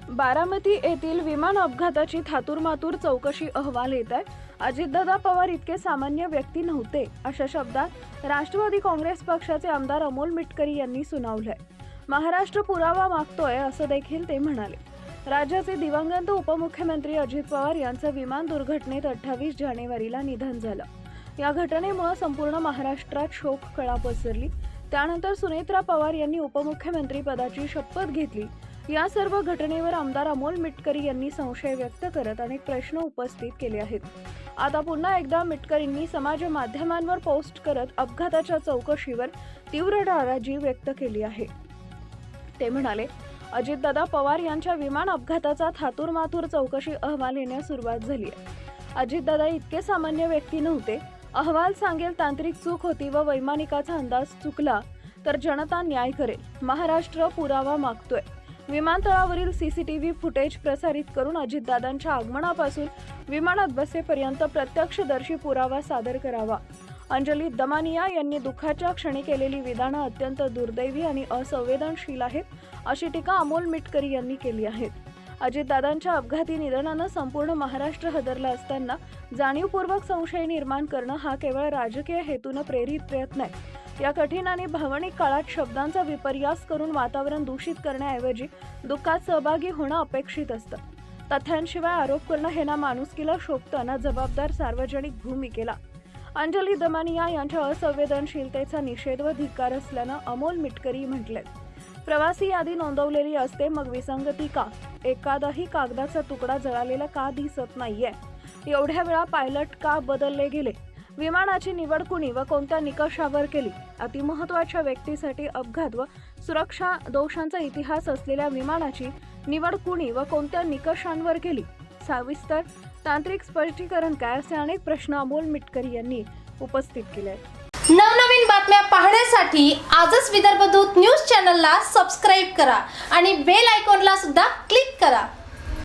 बारामती येथील विमान अपघाताची थातुरमातुर चौकशी अहवाल येत आहे। अजितदादा पवार इतके सामान्य व्यक्ती नव्हते, अशा शब्दात राष्ट्रवादी काँग्रेस पक्षाचे आमदार अमोल मिटकरी यांनी सुनावलंय। महाराष्ट्र पुरावा मागतोय असं देखील ते म्हणाले। राज्याचे दिवंगत उपमुख्यमंत्री अजित पवार यांचं विमान दुर्घटनेत 28 जानेवारीला निधन झालं। या घटनेमुळे संपूर्ण महाराष्ट्रात शोककळा पसरली। त्यानंतर सुनेत्रा पवार यांनी उपमुख्यमंत्री पदाची शपथ घेतली। या सर्व घटनेवर आमदार अमोल मिटकरी यांनी संशय व्यक्त करत अनेक प्रश्न उपस्थित केले आहेत। आता पुन्हा एकदा मिटकरींनी समाज माध्यमांवर पोस्ट करत अपघाताच्या चौकशीवर तीव्र नाराजी व्यक्त केली आहे। ते म्हणाले, अजितदादा पवार यांच्या विमान अपघाताचा थातुरमातुर चौकशी अहवाल येण्यास सुरुवात झाली आहे। अजितदादा इतके सामान्य व्यक्ती नव्हते। अहवाल सांगेल तांत्रिक चूक होती व वैमानिकाचा अंदाज चुकला तर जनता न्याय करेल। महाराष्ट्र पुरावा मागतोय। विमानतळावरील सीसीटीव्ही फुटेज प्रसारित करून अजितदादांच्या आगमनापासून विमानात बसेपर्यंत प्रत्यक्षदर्शी पुरावा सादर करावा। अंजली दमानिया यांनी दुःखाच्या क्षणी केलेली विधानं अत्यंत दुर्दैवी आणि असंवेदनशील आहेत, अशी टीका अमोल मिटकरी यांनी केली आहे। अजितदादांच्या अपघाती निधनानं संपूर्ण महाराष्ट्र हादरला असताना जाणीवपूर्वक संशय निर्माण करणं हा केवळ राजकीय हेतून प्रेरित प्रयत्न आहे। या कठीण आणि भावनिक काळात शब्दांचा विपर्यास करून वातावरण दूषित करण्याऐवजी दुःखात सहभागी होणं अपेक्षित असतं। तथ्यांशिवाय आरोप करणं हे ना माणुसकीला शोभतं ना जबाबदार सार्वजनिक भूमिकेला। अंजली दमानिया यांच्या असंवेदनशीलतेचा निषेध व धिक्कार असल्यानं अमोल मिटकरी म्हटले, प्रवासी यादी नोंदवलेली असते, मग विसंगती का? एखादाही कागदाचा तुकडा जळालेला का दिसत नाहीये? एवढ्या वेळा पायलट का बदलले गेले? विमानाची निवड कुणी व कोणत्या निकषावर केली? अतिमहत्त्वाच्या व्यक्तीसाठी अपघात व सुरक्षा दोषांचा इतिहास असलेल्या विमानाची निवड कुणी व कोणत्या निकषांवर केली? सविस्तर तांत्रिक स्पष्टीकरण काय? असे अनेक प्रश्न अमोल मिटकरी यांनी उपस्थित केले आहेत। नवनवीन बातम्या पाहण्यासाठी आजच विदर्भ दूत न्यूज चॅनलला सबस्क्राईब करा आणि बेल आयकॉनला सुद्धा क्लिक करा।